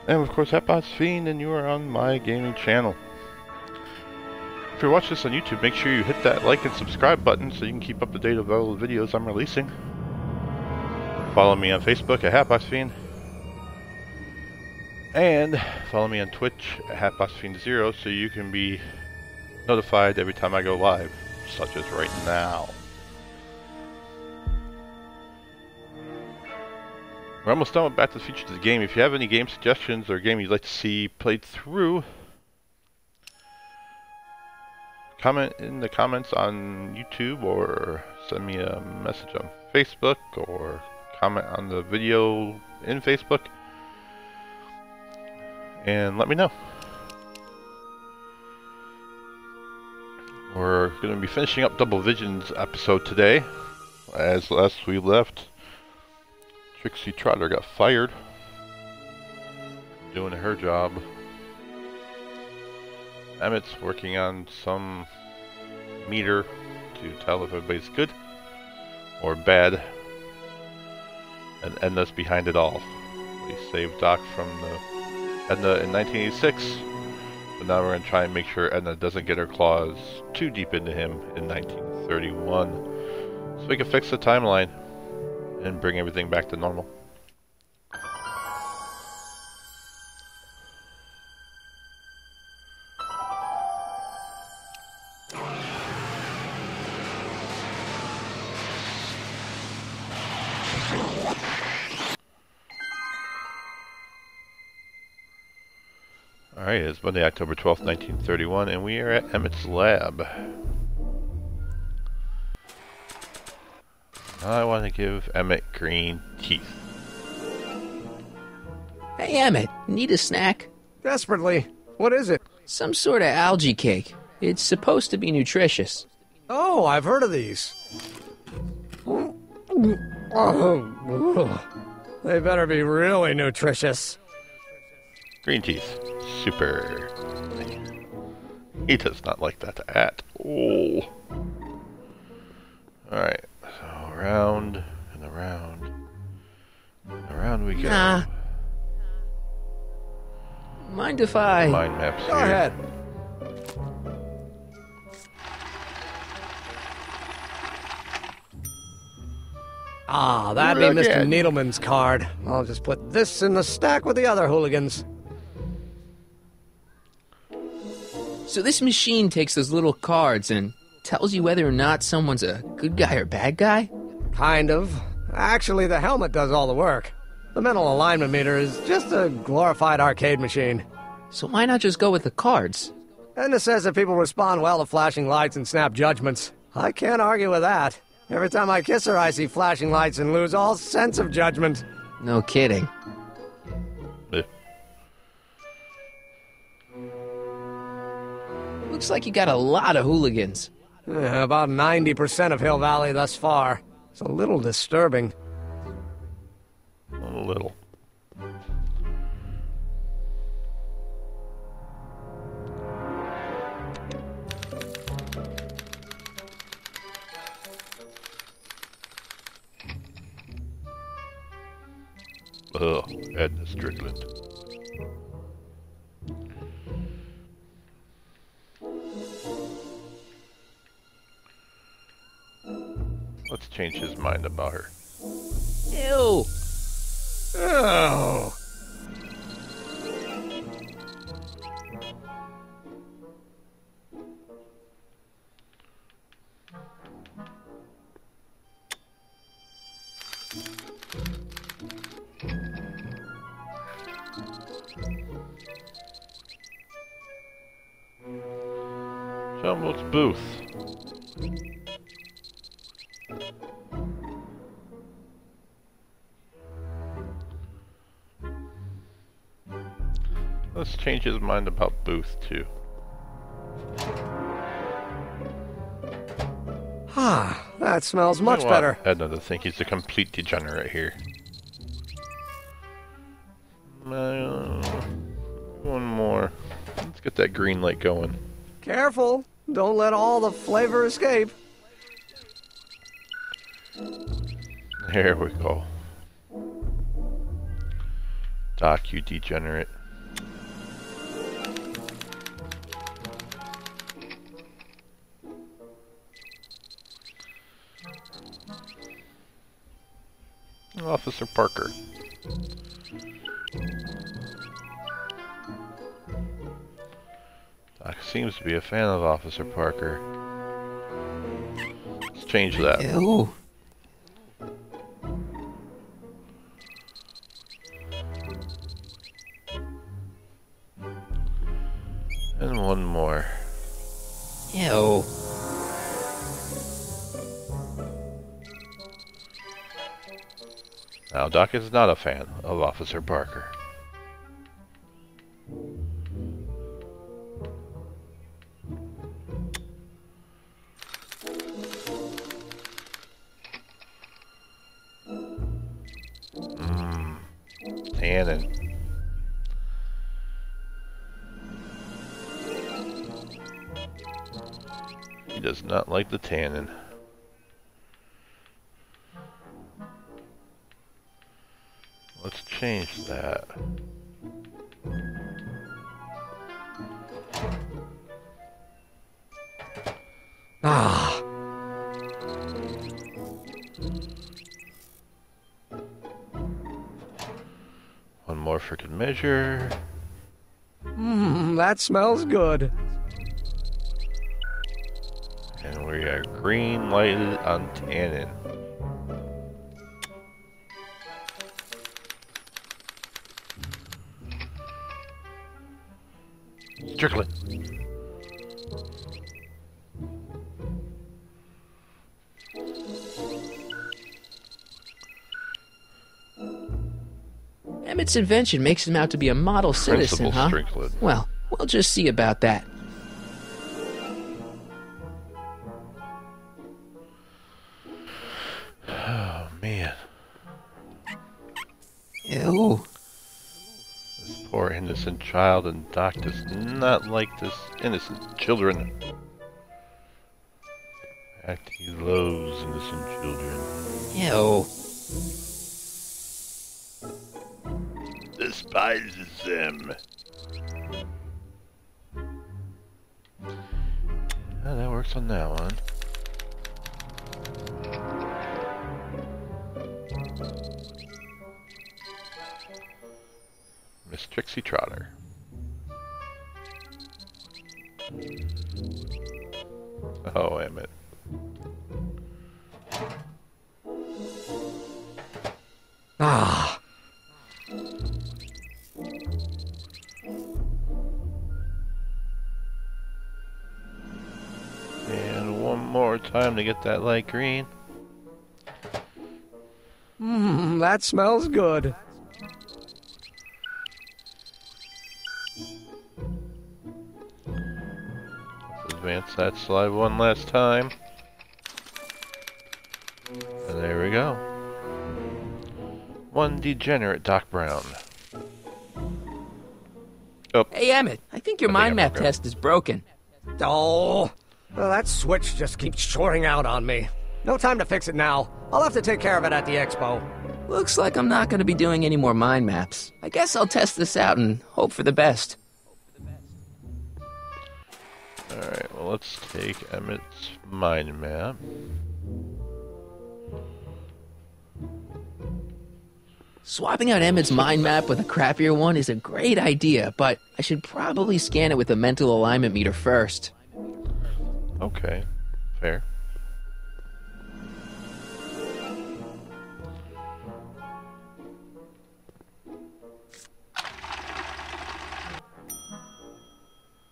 And of course, Hatboxfiend, and you are on my gaming channel. If you're watching this on YouTube, make sure you hit that like and subscribe button so you can keep up to date with all the videos I'm releasing. Follow me on Facebook at Hatboxfiend. And follow me on Twitch at Hatboxfiend0 so you can be notified every time I go live, such as right now. We're almost done with Back to the Future, the game. If you have any game suggestions or game you'd like to see played through, comment in the comments on YouTube or send me a message on Facebook or comment on the video in Facebook and let me know. We're going to be finishing up Double Vision's episode today. As last we left, Trixie Trotter got fired, doing her job. Emmett's working on some meter to tell if everybody's good or bad, and Edna's behind it all. We saved Doc from Edna in 1986, but now we're going to try and make sure Edna doesn't get her claws too deep into him in 1931, so we can fix the timeline and bring everything back to normal. Alright, it's Monday, October 12th, 1931, and we are at Emmett's lab. I want to give Emmett green teeth. Hey, Emmett, need a snack? Desperately. What is it? Some sort of algae cake. It's supposed to be nutritious. Oh, I've heard of these. Oh, they better be really nutritious. Green teeth. Super. He does not like that at all. Alright, so around and around. And around we go. Mind if I... Mind maps Go here. ahead. Ah, that'd be Look Mr. at- Needleman's card. I'll just put this in the stack with the other hooligans. So this machine takes those little cards and tells you whether or not someone's a good guy or bad guy? Kind of. Actually, the helmet does all the work. The mental alignment meter is just a glorified arcade machine. So why not just go with the cards? Edna says that people respond well to flashing lights and snap judgments. I can't argue with that. Every time I kiss her, I see flashing lights and lose all sense of judgment. No kidding. Eh. Looks like you got a lot of hooligans. About 90% of Hill Valley thus far. It's a little disturbing. A little. Ugh, Edna Strickland. Let's change his mind about her. Ew! Oh. Jumbo's booth. Let's change his mind about Booth, too. Ah, that smells much We want better. Edna to think he's a complete degenerate here. One more. Let's get that green light going. Careful. Don't let all the flavor escape. There we go. Doc, you degenerate. Officer Parker. Doc seems to be a fan of Officer Parker. Let's change that. Ew. And one more. Ew. Now, Doc is not a fan of Officer Parker. Tannin. He does not like the tannin. Let's change that. Ah. One more for good measure. That smells good. And we are green lighted on tannin. Strickland. Emmett's invention makes him out to be a model citizen, Principal huh? Strickland. Well, we'll just see about that. Oh, man. Ew. This poor innocent child, and Doc does not like this innocent children. In fact, he loathes innocent children. Ew. Despises them. Yeah, that works on that one. Miss Trixie Trotter. Oh, Emmett. Ah. And one more time to get that light green. That smells good. Let's advance that slide one last time. And there we go. One degenerate Doc Brown. Oh, Hey, Emmett, I think your I think mind I'm map broken. test is broken. Oh, well, that switch just keeps shorting out on me. No time to fix it now. I'll have to take care of it at the expo. Looks like I'm not going to be doing any more mind maps. I guess I'll test this out and hope for the best. alright, well let's take Emmett's mind map. Swapping out Emmett's mind map with a crappier one is a great idea, but I should probably scan it with a mental alignment meter first. Okay, fair.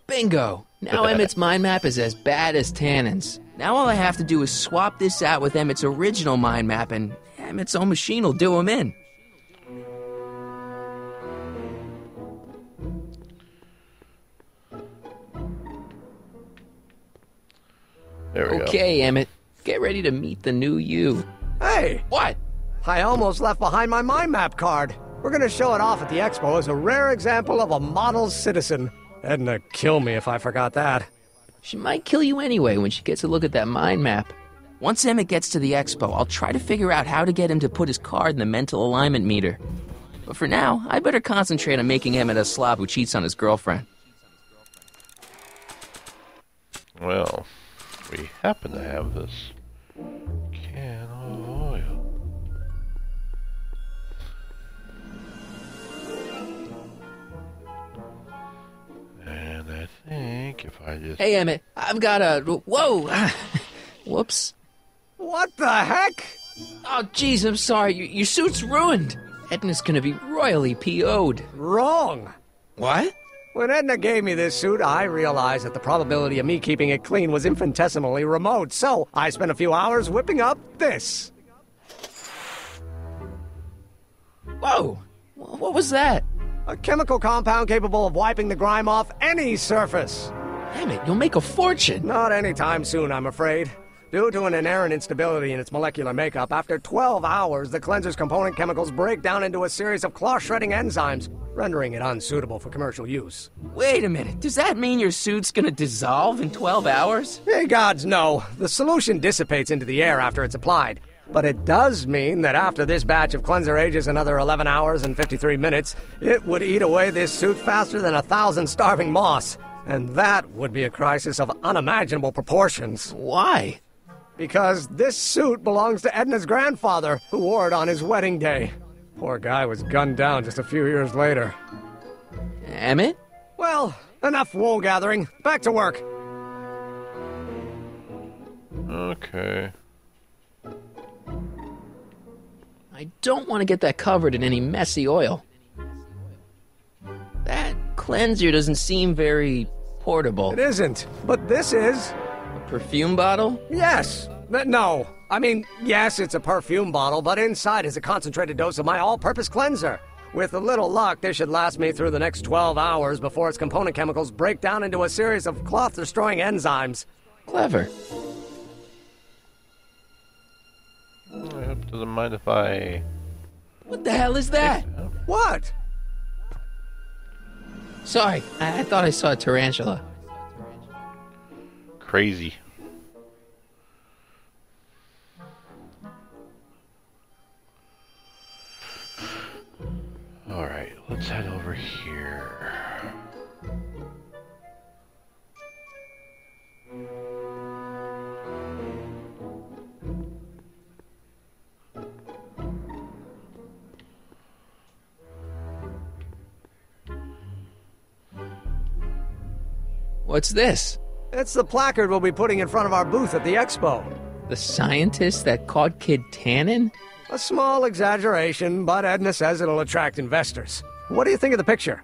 Bingo! Now Emmett's mind map is as bad as Tannen's. Now all I have to do is swap this out with Emmett's original mind map, and Emmett's own machine will do him in. There we go. Okay, Emmett. Get ready to meet the new you. Hey, What? I almost left behind my mind map card. We're gonna show it off at the expo as a rare example of a model citizen. Edna kill me if I forgot that. She might kill you anyway when she gets a look at that mind map. Once Emmett gets to the expo, I'll try to figure out how to get him to put his card in the mental alignment meter. But for now, I better concentrate on making Emmett a slob who cheats on his girlfriend. Well, we happen to have this can of oil. And I think if I just... Hey, Emmett, I've got a... Whoa! Whoops. What the heck? Oh, jeez, I'm sorry. Your suit's ruined. Edna's gonna be royally PO'd. Wrong. What? When Edna gave me this suit, I realized that the probability of me keeping it clean was infinitesimally remote, so I spent a few hours whipping up this. Whoa! What was that? A chemical compound capable of wiping the grime off any surface. Emmett, you'll make a fortune. Not anytime soon, I'm afraid. Due to an inherent instability in its molecular makeup, after 12 hours, the cleanser's component chemicals break down into a series of cloth-shredding enzymes, rendering it unsuitable for commercial use. Wait a minute, does that mean your suit's gonna dissolve in 12 hours? Hey, gods, no. The solution dissipates into the air after it's applied. But it does mean that after this batch of cleanser ages another 11 hours and 53 minutes, it would eat away this suit faster than 1,000 starving moths. And that would be a crisis of unimaginable proportions. Why? Because this suit belongs to Edna's grandfather, who wore it on his wedding day. Poor guy was gunned down just a few years later. Emmett? Well, enough wool gathering. Back to work. Okay. I don't want to get that covered in any messy oil. That cleanser doesn't seem very portable. It isn't, but this is. A perfume bottle? Yes. No. I mean, yes, it's a perfume bottle, but inside is a concentrated dose of my all-purpose cleanser. With a little luck, this should last me through the next 12 hours before its component chemicals break down into a series of cloth-destroying enzymes. Clever. I hope it doesn't mind if I... What the hell is that? What? Sorry, I thought I saw a tarantula. Crazy. Alright, let's head over here. What's this? It's the placard we'll be putting in front of our booth at the expo. The scientist that caught Kid Tannen? A small exaggeration, but Edna says it'll attract investors. What do you think of the picture?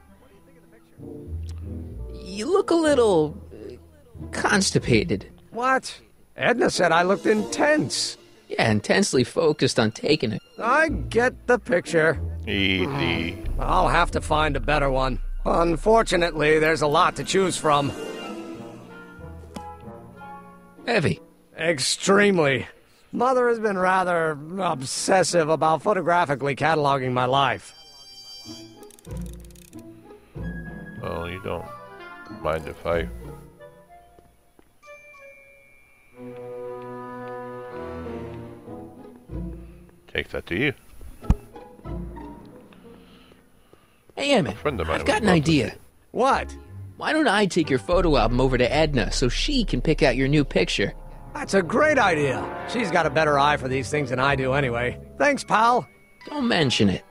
You look a little... constipated. What? Edna said I looked intense. Yeah, intensely focused on taking it. I get the picture. Easy. I'll have to find a better one. Unfortunately, there's a lot to choose from. Heavy. Extremely. Mother has been rather obsessive about photographically cataloging my life. Well, you don't mind if I... take that to you. Hey, Emmett, friend of mine I've got would an love to idea. see. What? Why don't I take your photo album over to Edna so she can pick out your new picture? That's a great idea. She's got a better eye for these things than I do anyway. Thanks, pal. Don't mention it.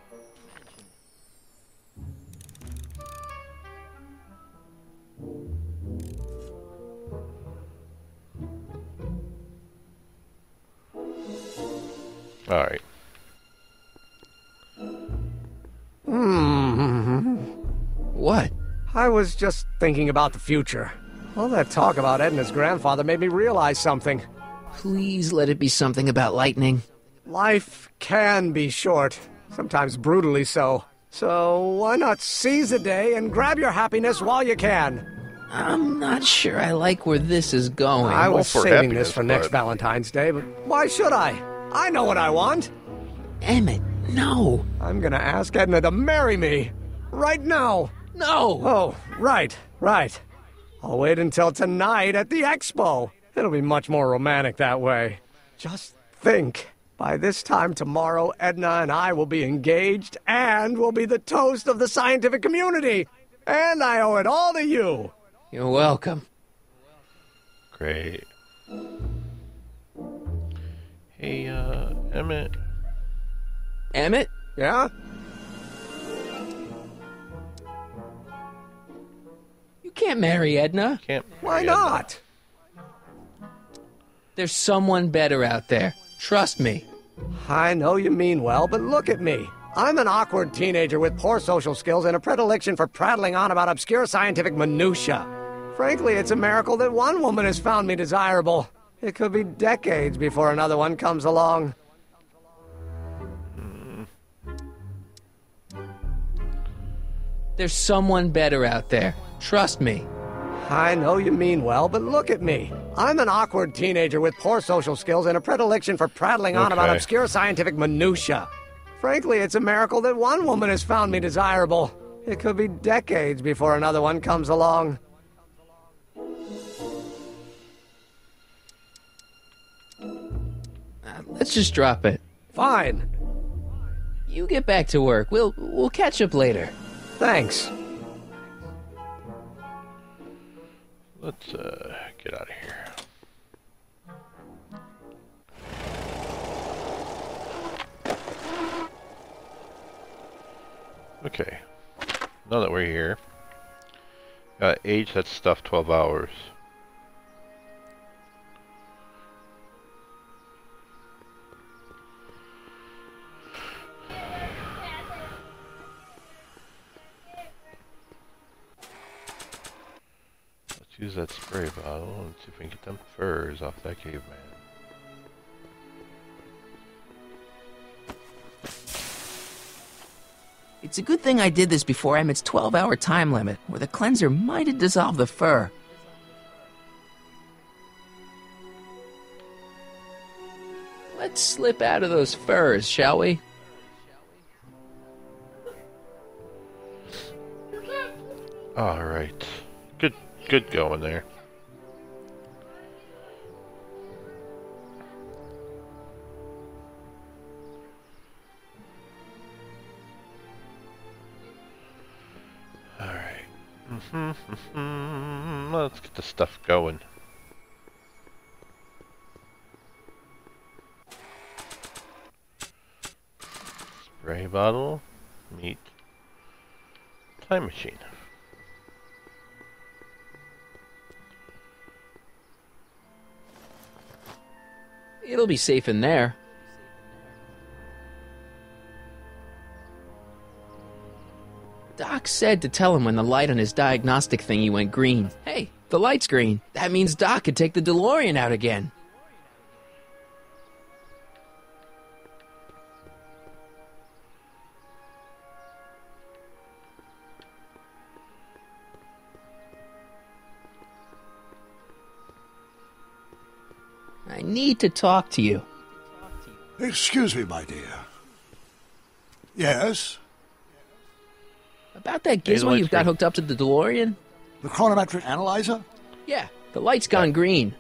Alright. What? I was just thinking about the future. All that talk about Edna's grandfather made me realize something. Please let it be something about lightning. Life can be short, sometimes brutally so. So why not seize the day and grab your happiness while you can? I'm not sure I like where this is going. I was for saving happiness, this for next but- Valentine's Day, but why should I? I know what I want. Emmett, no. I'm gonna ask Edna to marry me. Right now. No! Oh, right. I'll wait until tonight at the expo. It'll be much more romantic that way. Just think. By this time tomorrow, Edna and I will be engaged and will be the toast of the scientific community. And I owe it all to you. You're welcome. Great. Hey, Emmett. Emmett? Yeah? You can't marry Edna. Can't. Why marry Edna. not? There's someone better out there. Trust me. I know you mean well, but look at me. I'm an awkward teenager with poor social skills and a predilection for prattling on about obscure scientific minutiae. Frankly, it's a miracle that one woman has found me desirable. It could be decades before another one comes along. There's someone better out there. Trust me. I know you mean well, but look at me. I'm an awkward teenager with poor social skills and a predilection for prattling on about Okay. obscure scientific minutiae. Frankly, it's a miracle that one woman has found me desirable. It could be decades before another one comes along. Let's just drop it. Fine. You get back to work. We'll catch up later. Thanks. Let's get out of here. Okay. Now that we're here, gotta age that stuff 12 hours. Let's use that spray bottle and see if we can get them furs off that caveman. It's a good thing I did this before Emmett's 12-hour time limit, or the cleanser might have dissolved the fur. Let's slip out of those furs, shall we? All right. Good going there. All right. Let's get the stuff going. Spray bottle, meat, time machine. It'll be safe in there. Doc said to tell him when the light on his diagnostic thingy went green. Hey, the light's green. That means Doc could take the DeLorean out again. I need to talk to you. Excuse me, my dear. Yes? About that Hey, the gizmo light's you've got green. hooked up to the DeLorean? The chronometric analyzer? Yeah, the light's gone green.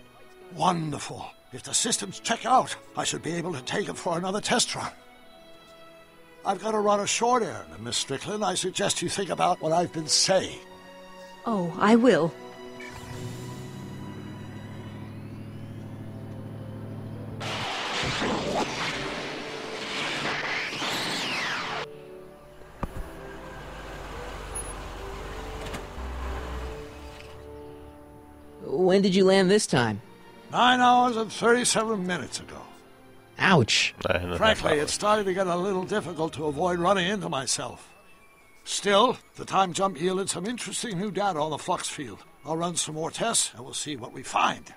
Wonderful. If the systems check out, I should be able to take it for another test run. I've got to run a short errand, Miss Strickland. I suggest you think about what I've been saying. Oh, I will. When did you land this time? 9 hours and 37 minutes ago. Ouch. Frankly, it's starting to get a little difficult to avoid running into myself. Still, the time jump yielded some interesting new data on the flux field. I'll run some more tests, and we'll see what we find.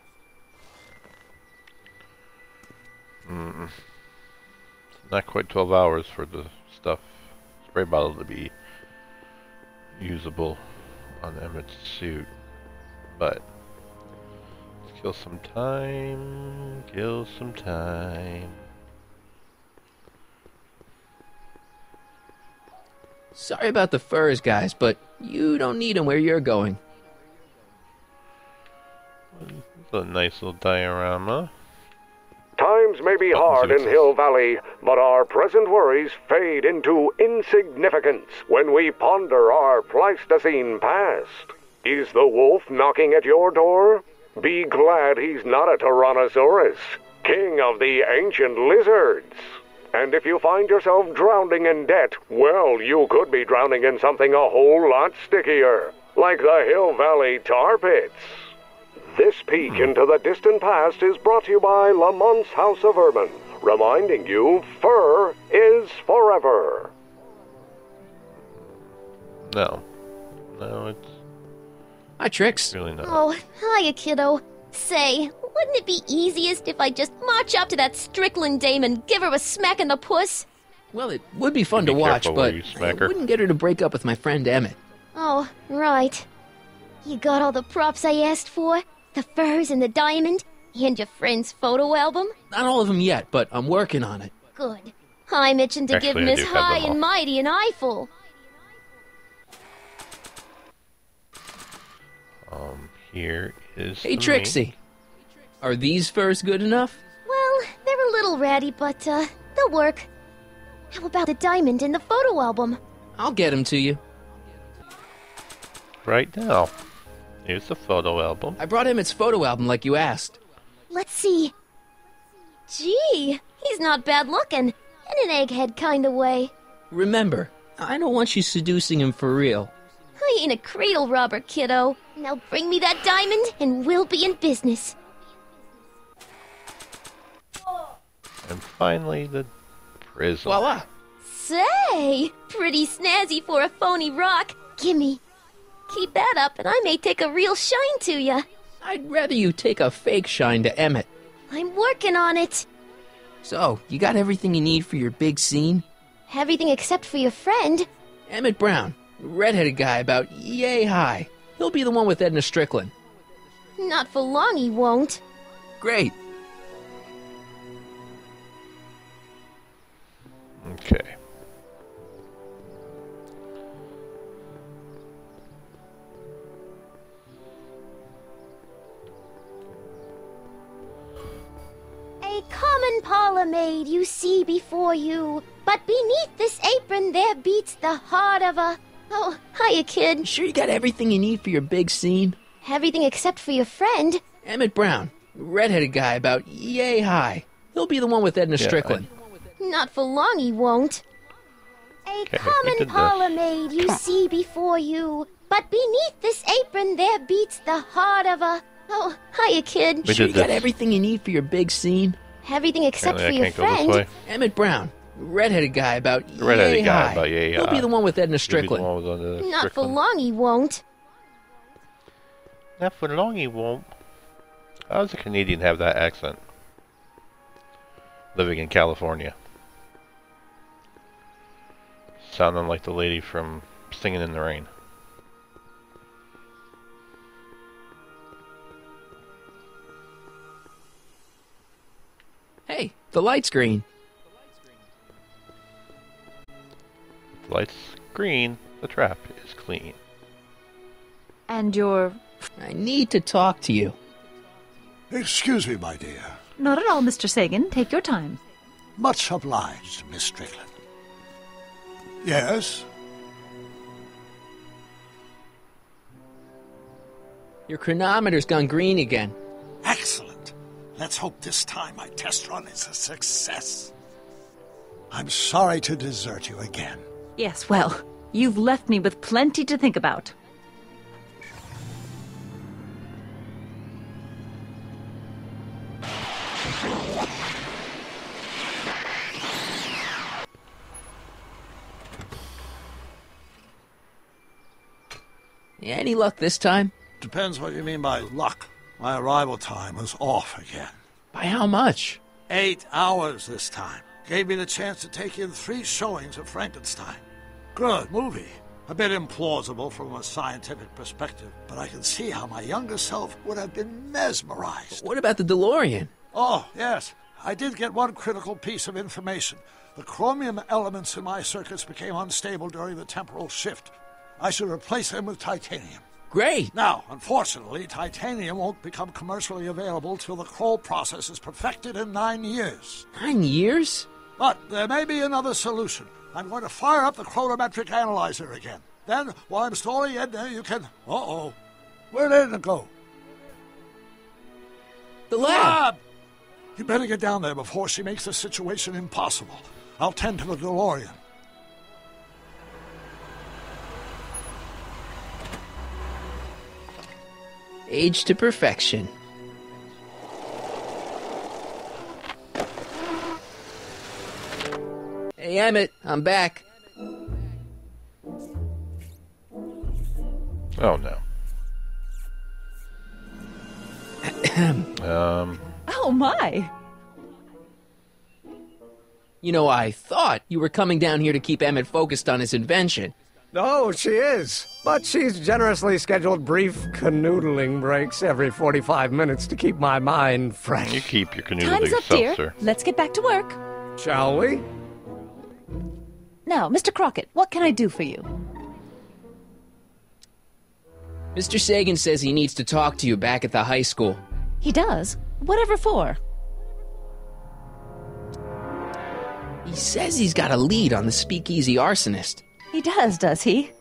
Not quite 12 hours for the spray bottle to be usable on Emmett's suit, but let's kill some time. Sorry about the furs, guys, but you don't need them where you're going. It's a nice little diorama. Time's may be hard in Hill Valley, but our present worries fade into insignificance when we ponder our Pleistocene past. Is the wolf knocking at your door? Be glad he's not a Tyrannosaurus, king of the ancient lizards. And if you find yourself drowning in debt, well, you could be drowning in something a whole lot stickier, like the Hill Valley tar pits. This peek into the distant past is brought to you by Lamont's House of Urban, reminding you fur is forever. No, it's Hi, Trix. really not. Oh, hiya, kiddo. Say, wouldn't it be easiest if I just march up to that Strickland dame and give her a smack in the puss? Well, it would be fun Be to watch, careful where but you I smack her. wouldn't get her to break up with my friend Emmett. Oh, right. You got all the props I asked for? The furs and the diamond? And your friend's photo album? Not all of them yet, but I'm working on it. Good. I'm itching to give Actually, I Miss do have High them all. and Mighty an eyeful. Here is Hey, the Trixie. Are these furs good enough? Well, they're a little ratty, but, they'll work. How about the diamond in the photo album? I'll get them to you. right now. Here's the photo album. I brought Emmett's photo album like you asked. Let's see. Gee, he's not bad looking. In an egghead kind of way. Remember, I don't want you seducing him for real. I ain't a cradle robber, kiddo. Now bring me that diamond and we'll be in business. And finally, the prism. Voila! Say, pretty snazzy for a phony rock. Gimme. Keep that up and I may take a real shine to ya. I'd rather you take a fake shine to Emmett. I'm working on it. So, you got everything you need for your big scene? Everything except for your friend. Emmett Brown, redheaded guy about yay high. He'll be the one with Edna Strickland. Not for long he won't. Great. Okay. A common parlor maid you see before you, but beneath this apron there beats the heart of a... Oh, hiya, kid. Sure you got everything you need for your big scene? Everything except for your friend. Emmett Brown, redheaded guy about yay high. He'll be the one with Edna Yeah, Strickland. Not for long he won't. A Okay, we common did parlor this. maid you see before you, but beneath this apron there beats the heart of a... Oh, hiya, kid. We Sure did you got this. everything you need for your big scene? Everything except Apparently for I your can't go this friend. way. Emmett Brown, redheaded guy about The redheaded yay guy high. about yay He'll high. be the one with Edna You'll be the Strickland. one with the Not for Strickland. long he won't. Not for long, he won't. How does a Canadian have that accent? Living in California. Sounding like the lady from Singing in the Rain. Hey, the light's green. The light's green, the trap is clean. And you're... I need to talk to you. Excuse me, my dear. Not at all, Mr. Sagan. Take your time. Much obliged, Miss Strickland. Yes? Your chronometer's gone green again. Excellent. Let's hope this time my test run is a success. I'm sorry to desert you again. Yes, well, you've left me with plenty to think about. Any luck this time? Depends what you mean by luck. My arrival time was off again. By how much? 8 hours this time. Gave me the chance to take in 3 showings of Frankenstein. Good movie. A bit implausible from a scientific perspective, but I can see how my younger self would have been mesmerized. What about the DeLorean? Oh, yes. I did get one critical piece of information. The chromium elements in my circuits became unstable during the temporal shift. I should replace them with titanium. Great. Now, unfortunately, titanium won't become commercially available till the Kroll process is perfected in 9 years. 9 years? But there may be another solution. I'm going to fire up the chronometric analyzer again. Then, while I'm stalling Edna, you can... Uh-oh. Where did Edna go? The lab! You better get down there before she makes the situation impossible. I'll tend to the DeLorean. Age to perfection. Hey, Emmett, I'm back. Oh no. Oh, my. You know, I thought you were coming down here to keep Emmett focused on his invention. Oh, she is. But she's generously scheduled brief canoodling breaks every 45 minutes to keep my mind fresh. You keep your Time's canoodling up, self, dear. sir. Let's get back to work. Shall we? Now, Mr. Crockett, what can I do for you? Mr. Sagan says he needs to talk to you back at the high school. He does? Whatever for? He says he's got a lead on the speakeasy arsonist. He does he?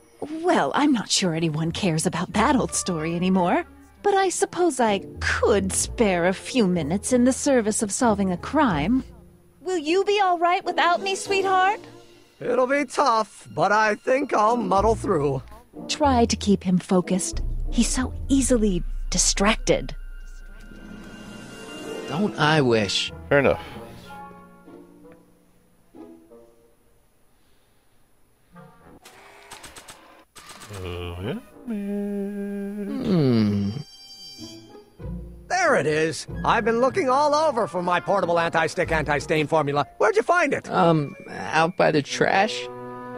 Well, I'm not sure anyone cares about that old story anymore. But I suppose I could spare a few minutes in the service of solving a crime. Will you be all right without me, sweetheart? It'll be tough, but I think I'll muddle through. Try to keep him focused. He's so easily distracted. Don't I wish? Fair enough. Yeah. There it is. I've been looking all over for my portable anti-stick, anti-stain formula. Where'd you find it? Out by the trash?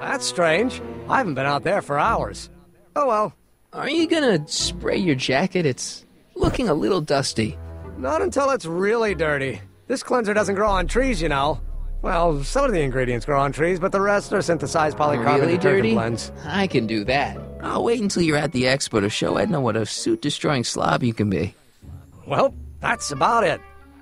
That's strange. I haven't been out there for hours. Oh well. Are you gonna spray your jacket? It's looking a little dusty. Not until it's really dirty. This cleanser doesn't grow on trees, you know. Well, some of the ingredients grow on trees, but the rest are synthesized polycarbonate Really detergent dirty? blends. I can do that. I'll wait until you're at the expo to show Edna what a suit-destroying slob you can be. Well, that's about it.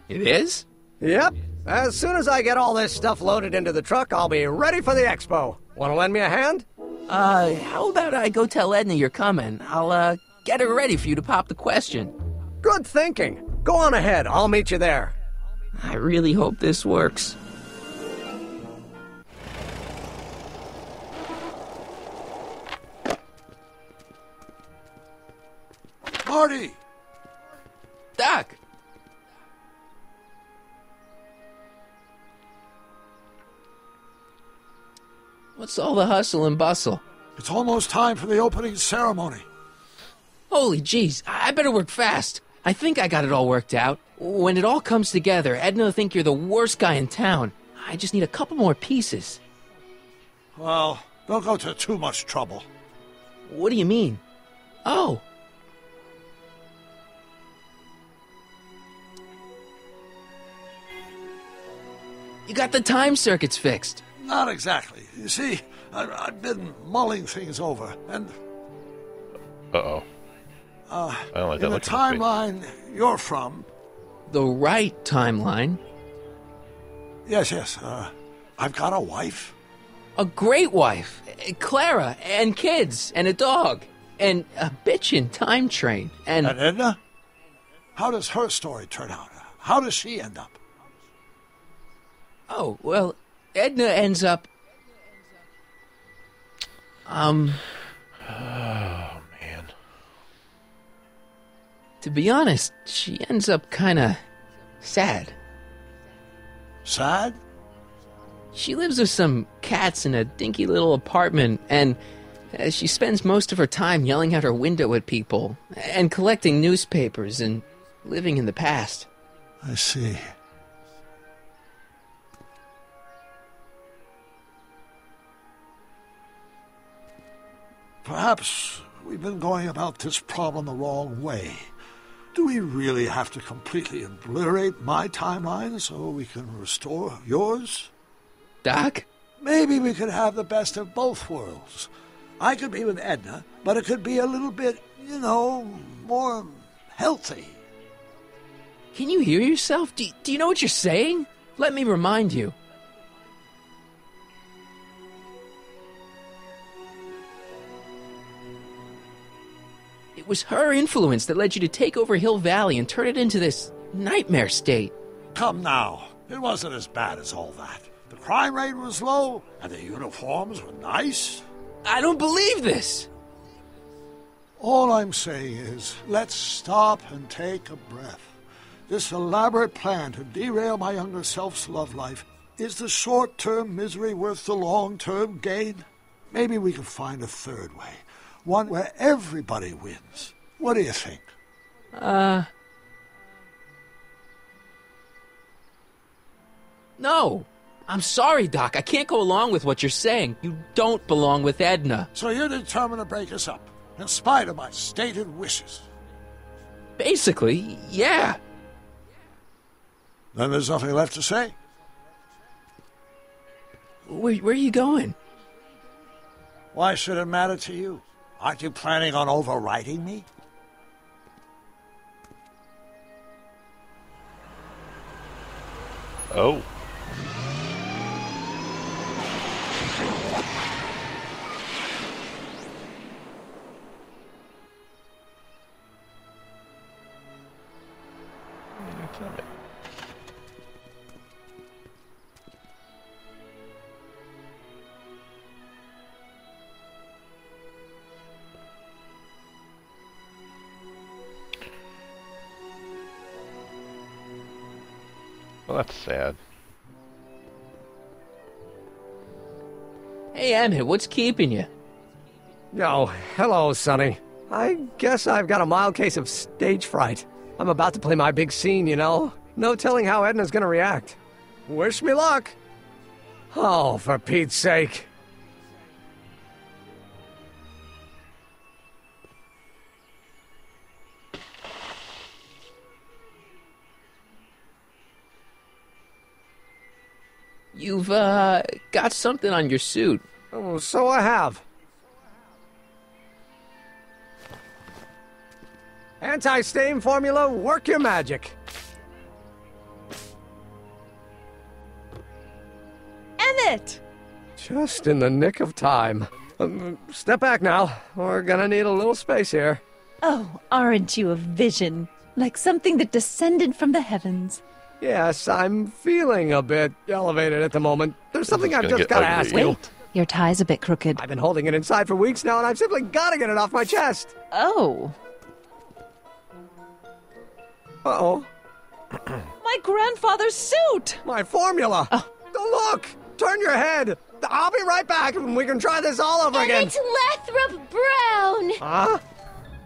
It is? Yep. As soon as I get all this stuff loaded into the truck, I'll be ready for the expo. Want to lend me a hand? How about I go tell Edna you're coming? I'll, get her ready for you to pop the question. Good thinking. Go on ahead. I'll meet you there. I really hope this works. Marty! Doc! What's all the hustle and bustle? It's almost time for the opening ceremony. Holy jeez, I better work fast. I think I got it all worked out. When it all comes together, Edna will think you're the worst guy in town. I just need a couple more pieces. Well, don't go to too much trouble. What do you mean? Oh. You got the time circuits fixed. Not exactly. You see, I've been mulling things over, and Uh-oh. I don't like that in the look on his face. timeline you're from... The right timeline? Yes, I've got a wife. A great wife, Clara, and kids, and a dog, and a bitchin' time train, And Edna? How does her story turn out? How does she end up? Oh, well, Edna ends up... Oh, man. To be honest, she ends up kinda sad. Sad? She lives with some cats in a dinky little apartment, and she spends most of her time yelling out her window at people, and collecting newspapers, and living in the past. I see. Perhaps we've been going about this problem the wrong way. Do we really have to completely obliterate my timeline so we can restore yours? Doc? Maybe we could have the best of both worlds. I could be with Edna, but it could be a little bit, more healthy. Can you hear yourself? Do you know what you're saying? Let me remind you. It was her influence that led you to take over Hill Valley and turn it into this nightmare state. Come now, it wasn't as bad as all that. The crime rate was low, and the uniforms were nice. I don't believe this! All I'm saying is, let's stop and take a breath. This elaborate plan to derail my younger self's love life, is the short-term misery worth the long-term gain? Maybe we could find a third way, one where everybody wins. What do you think? No! I'm sorry, Doc. I can't go along with what you're saying. You don't belong with Edna. So you're determined to break us up, in spite of my stated wishes? Basically, yeah. Then there's nothing left to say. Where are you going? Why should it matter to you? Aren't you planning on overriding me? Oh. Damn it. Well, that's sad. Hey, Emmett, what's keeping you? Oh, hello, Sonny. I guess I've got a mild case of stage fright. I'm about to play my big scene, you know. No telling how Edna's gonna react. Wish me luck. Oh, for Pete's sake. You've, got something on your suit. Oh, so I have. Anti-stain formula, work your magic. Emmett! Just in the nick of time. Step back now. We're gonna need a little space here. Oh, aren't you a vision? Like something that descended from the heavens. Yes, I'm feeling a bit elevated at the moment. There's something I've gonna just get gotta ugly. ask you. Wait, your tie's a bit crooked. I've been holding it inside for weeks now, and I've simply gotta get it off my chest. Oh. Uh-oh. My grandfather's suit! My formula! Oh. Look! Turn your head! I'll be right back, and we can try this all over again. Emmett Lathrop Brown! Huh?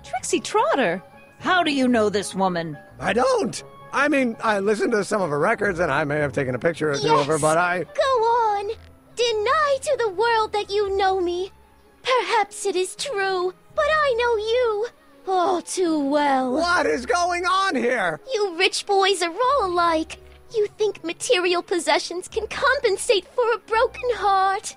Trixie Trotter! How do you know this woman? I don't! I mean, I listened to some of her records, and I may have taken a picture or two of her, but I... Go on. Deny to the world that you know me. Perhaps it is true, but I know you all too well. What is going on here? You rich boys are all alike. You think material possessions can compensate for a broken heart.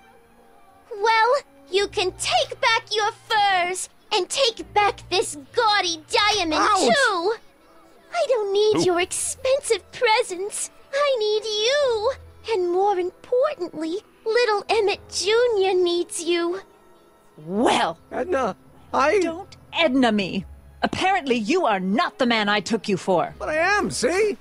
Well, you can take back your furs and take back this gaudy diamond, Ouch! too. I don't need your expensive presents. I need you. And more importantly, little Emmett Jr. needs you. Well, Edna, I... don't Edna me. Apparently you are not the man I took you for. But I am, see?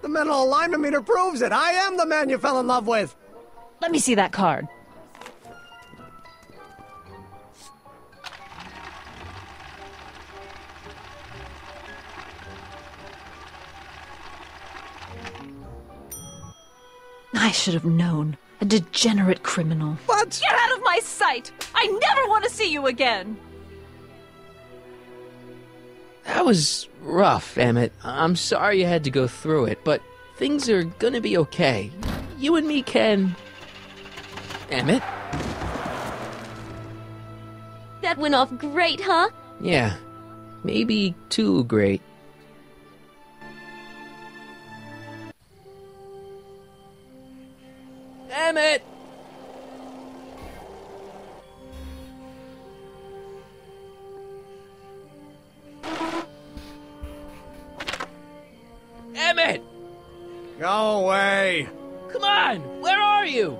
The mental alignment meter proves it. I am the man you fell in love with. Let me see that card. I should have known. A degenerate criminal. What? Get out of my sight! I never want to see you again! That was rough, Emmett. I'm sorry you had to go through it, but things are gonna be okay. You and me can... Emmett? That went off great, huh? Yeah. Maybe too great. Emmett! Emmett! Go away! Come on! Where are you?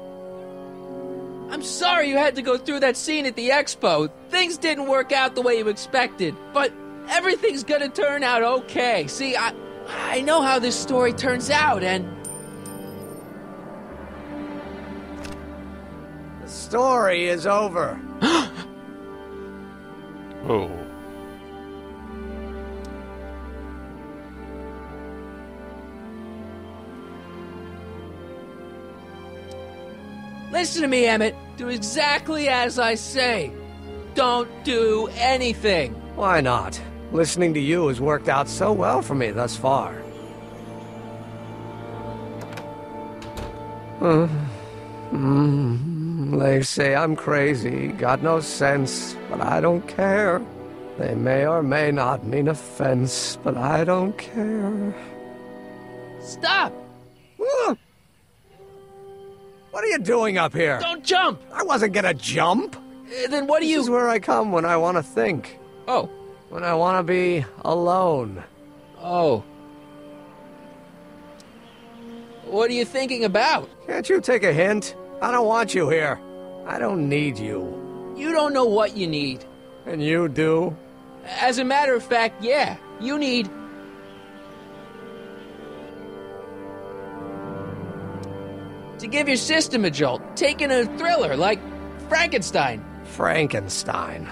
I'm sorry you had to go through that scene at the expo. Things didn't work out the way you expected, but everything's gonna turn out okay. See, I know how this story turns out, and... The story is over. Oh. Listen to me, Emmett. Do exactly as I say. Don't do anything. Why not? Listening to you has worked out so well for me thus far. They say I'm crazy, got no sense, but I don't care. They may or may not mean offense, but I don't care. Stop! What are you doing up here? Don't jump! I wasn't gonna jump. Then what do you... This is where I come when I want to think. Oh. When I want to be alone. Oh. What are you thinking about? Can't you take a hint? I don't want you here. I don't need you. You don't know what you need. And you do? As a matter of fact, yeah. You need... to give your system a jolt. Taking a thriller like Frankenstein. Frankenstein.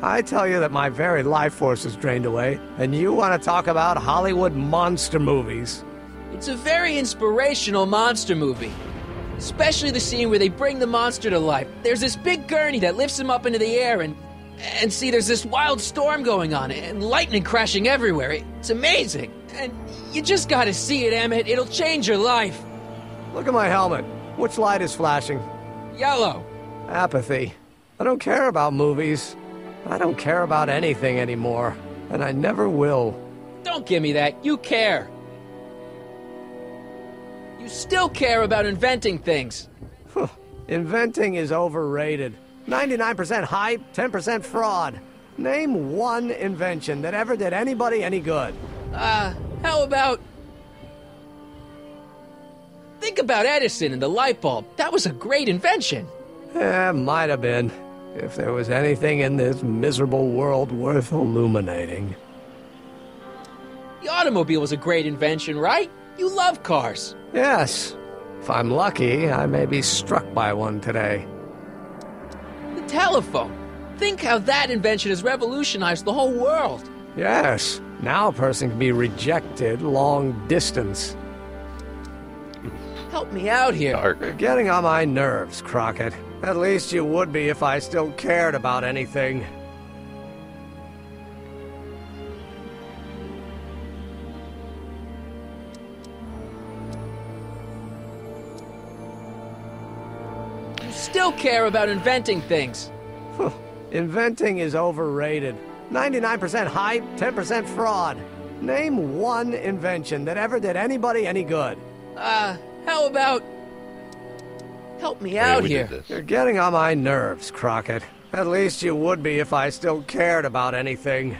I tell you that my very life force is drained away, and you want to talk about Hollywood monster movies. It's a very inspirational monster movie. Especially the scene where they bring the monster to life. There's this big gurney that lifts him up into the air, and see, there's this wild storm going on, and lightning crashing everywhere. It's amazing. And you just gotta see it, Emmett. It'll change your life. Look at my helmet. Which light is flashing? Yellow. Apathy. I don't care about movies. I don't care about anything anymore. And I never will. Don't give me that. You care. You still care about inventing things. Inventing is overrated. 99% hype, 10% fraud. Name one invention that ever did anybody any good. How about... think about Edison and the light bulb. That was a great invention. Might have been. If there was anything in this miserable world worth illuminating. The automobile was a great invention, right? You love cars. Yes. If I'm lucky, I may be struck by one today. The telephone. Think how that invention has revolutionized the whole world. Yes. Now a person can be rejected long distance. Help me out here. Dark. You're getting on my nerves, Crockett. At least you would be if I still cared about anything. You still care about inventing things. Inventing is overrated. 99% hype, 10% fraud. Name one invention that ever did anybody any good. How about... help me out we here. did this. You're getting on my nerves, Crockett. At least you would be if I still cared about anything.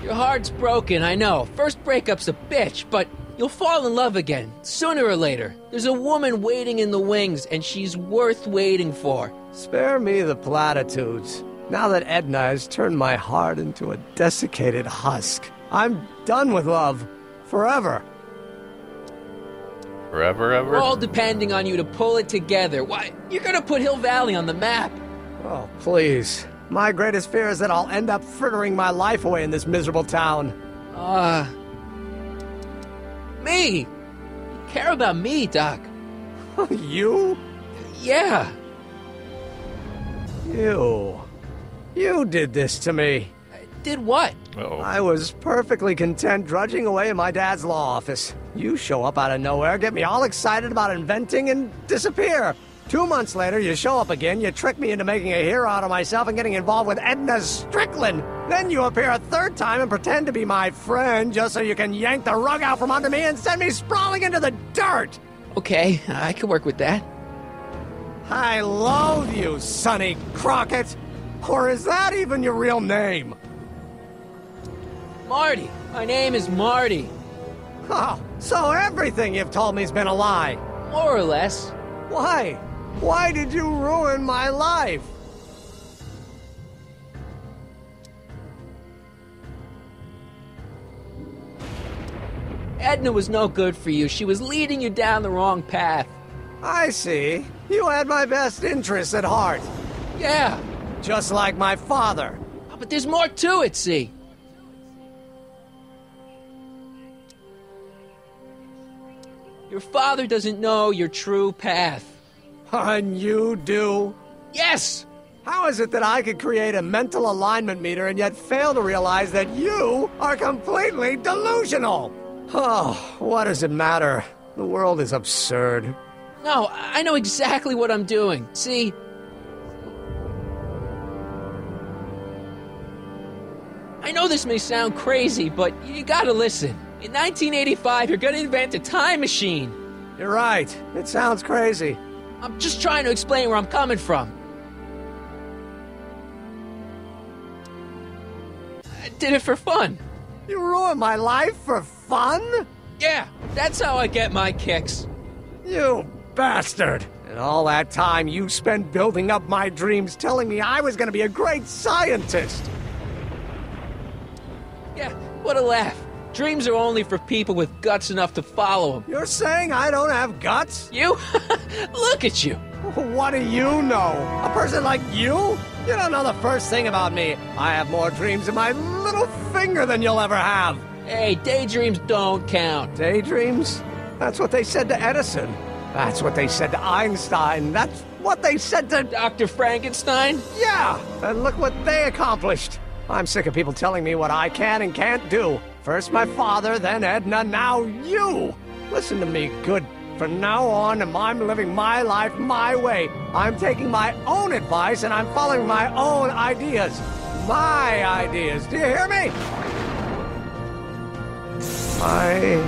Your heart's broken, I know. First breakup's a bitch, but you'll fall in love again, sooner or later. There's a woman waiting in the wings, and she's worth waiting for. Spare me the platitudes. Now that Edna has turned my heart into a desiccated husk, I'm done with love. Forever. Forever, ever? All depending on you to pull it together. Why, you're gonna put Hill Valley on the map. Oh, please. My greatest fear is that I'll end up frittering my life away in this miserable town. Me! You care about me, Doc. You? Yeah. You did this to me. Did what? Uh-oh. I was perfectly content drudging away in my dad's law office. You show up out of nowhere, get me all excited about inventing, and disappear. 2 months later, you show up again, you trick me into making a hero out of myself and getting involved with Edna Strickland. Then you appear a third time and pretend to be my friend just so you can yank the rug out from under me and send me sprawling into the dirt! Okay, I can work with that. I loathe you, Sonny Crockett! Or is that even your real name? Marty! My name is Marty. Oh, so everything you've told me's been a lie. More or less. Why? Why did you ruin my life? Edna was no good for you. She was leading you down the wrong path. I see. You had my best interests at heart. Yeah. Just like my father. Oh, but there's more to it, see? Your father doesn't know your true path. And you do? Yes! How is it that I could create a mental alignment meter and yet fail to realize that you are completely delusional? Oh, what does it matter? The world is absurd. No, I know exactly what I'm doing. See? I know this may sound crazy, but you gotta listen. In 1985, you're gonna invent a time machine. You're right. It sounds crazy. I'm just trying to explain where I'm coming from. I did it for fun. You ruined my life for fun? Yeah, that's how I get my kicks. You bastard! And all that time you spent building up my dreams, telling me I was gonna be a great scientist! Yeah, what a laugh. Dreams are only for people with guts enough to follow them. You're saying I don't have guts? You? Look at you. What do you know? A person like you? You don't know the first thing about me. I have more dreams in my little finger than you'll ever have. Hey, daydreams don't count. Daydreams? That's what they said to Edison. That's what they said to Einstein. That's what they said to... Dr. Frankenstein? Yeah! And look what they accomplished. I'm sick of people telling me what I can and can't do. First my father, then Edna, now you! Listen to me, good. From now on, I'm living my life my way. I'm taking my own advice and I'm following my own ideas. My ideas. Do you hear me? My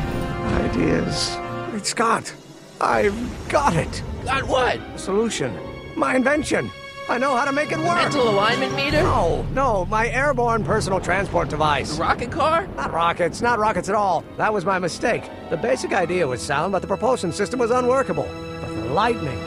ideas. Great Scott. I've got it. Got what? Solution. My invention. I know how to make it work. Mental alignment meter? No, my airborne personal transport device. The rocket car? Not rockets at all. That was my mistake. The basic idea was sound, but the propulsion system was unworkable. But the lightning.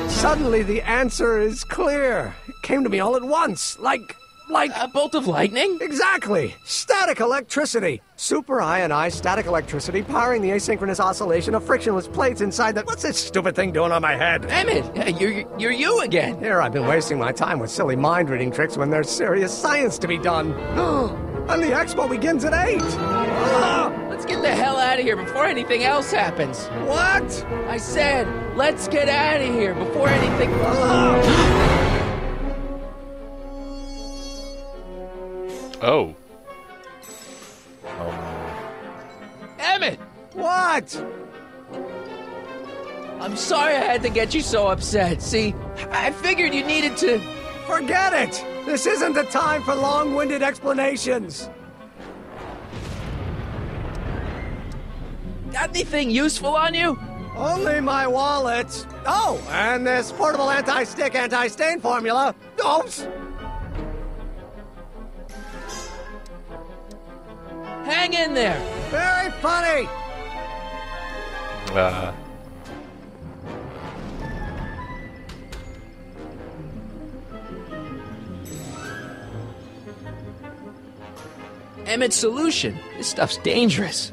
Suddenly the answer is clear. It came to me all at once, like... A bolt of lightning? Exactly! Static electricity! Super ionized static electricity powering the asynchronous oscillation of frictionless plates inside the... What's this stupid thing doing on my head? Emmett, you're you again. Here I've been wasting my time with silly mind-reading tricks when there's serious science to be done. And the expo begins at 8! Let's get the hell out of here before anything else happens. What? I said, let's get out of here before anything... Oh. Emmett! What? I'm sorry I had to get you so upset. See, I figured you needed to... Forget it! This isn't the time for long-winded explanations. Got anything useful on you? Only my wallet. Oh, and this portable anti-stick, anti-stain formula. Oops! Hang in there. Very funny. Emmett's solution. This stuff's dangerous.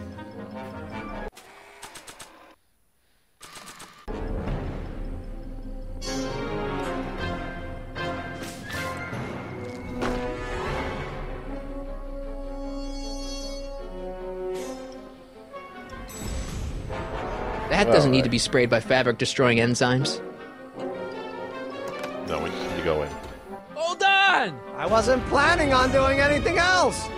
That doesn't need to be sprayed by fabric-destroying enzymes. No, we just need to go in. Hold on! I wasn't planning on doing anything else.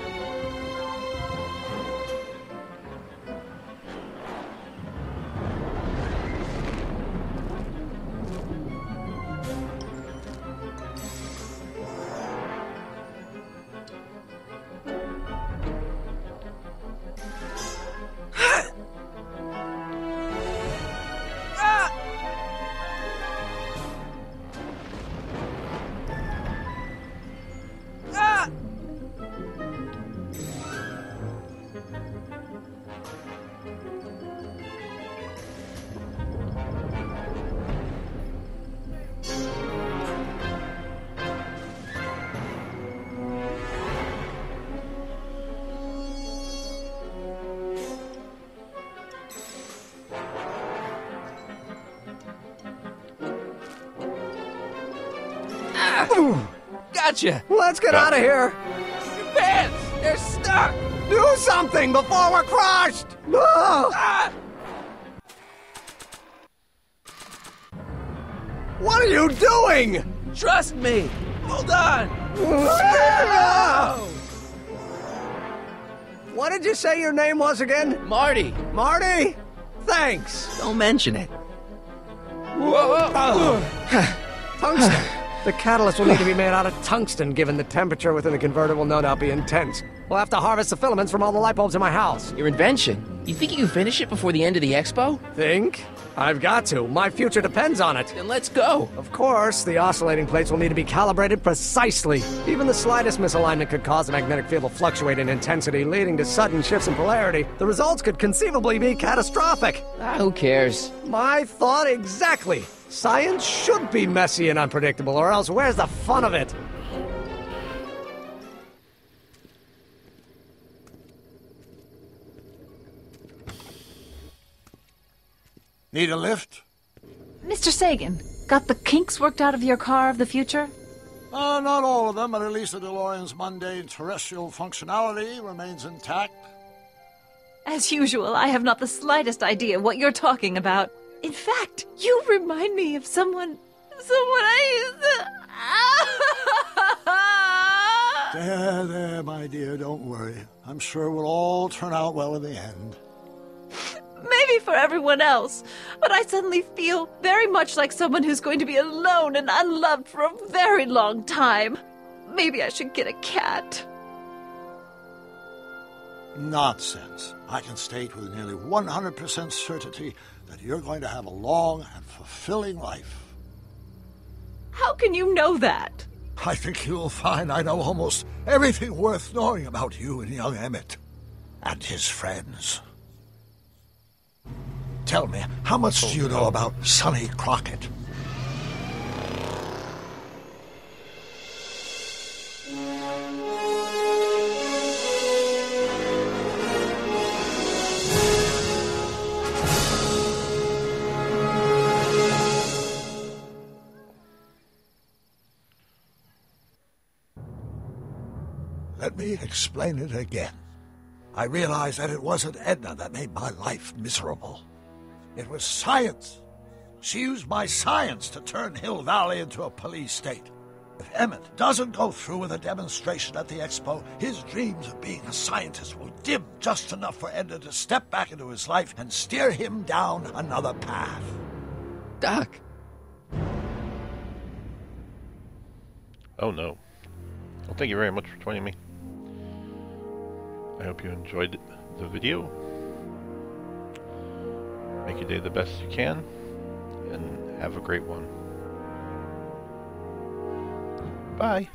Gotcha! Let's get out of here! Pants! They're stuck! Do something before we're crushed! Ah! What are you doing? Trust me! Hold on! What did you say your name was again? Marty! Marty? Thanks. Don't mention it. Whoa! Tungsten. The catalyst will need to be made out of tungsten, given the temperature within the converter will no doubt be intense. We'll have to harvest the filaments from all the light bulbs in my house. Your invention. You think you can finish it before the end of the expo? Think? I've got to. My future depends on it. Then let's go. Of course, the oscillating plates will need to be calibrated precisely. Even the slightest misalignment could cause the magnetic field to fluctuate in intensity, leading to sudden shifts in polarity. The results could conceivably be catastrophic. Who cares? My thought exactly. Science should be messy and unpredictable, or else where's the fun of it? Need a lift? Mr. Sagan, got the kinks worked out of your car of the future? Not all of them, but at least the DeLorean's mundane terrestrial functionality remains intact. As usual, I have not the slightest idea what you're talking about. In fact, you remind me of someone I used to... There, my dear, don't worry. I'm sure we'll all turn out well in the end. Maybe for everyone else, but I suddenly feel very much like someone who's going to be alone and unloved for a very long time. Maybe I should get a cat. Nonsense. I can state with nearly 100% certainty that you're going to have a long and fulfilling life. How can you know that? I think you'll find I know almost everything worth knowing about you and young Emmett and his friends. Tell me, how much do you know about Sonny Crockett? Let me explain it again. I realized that it wasn't Edna that made my life miserable. It was science. She used my science to turn Hill Valley into a police state. If Emmett doesn't go through with a demonstration at the expo, his dreams of being a scientist will dim just enough for Edna to step back into his life and steer him down another path. Doc. Oh no. Well, thank you very much for joining me. I hope you enjoyed the video. Make your day the best you can, and have a great one. Bye.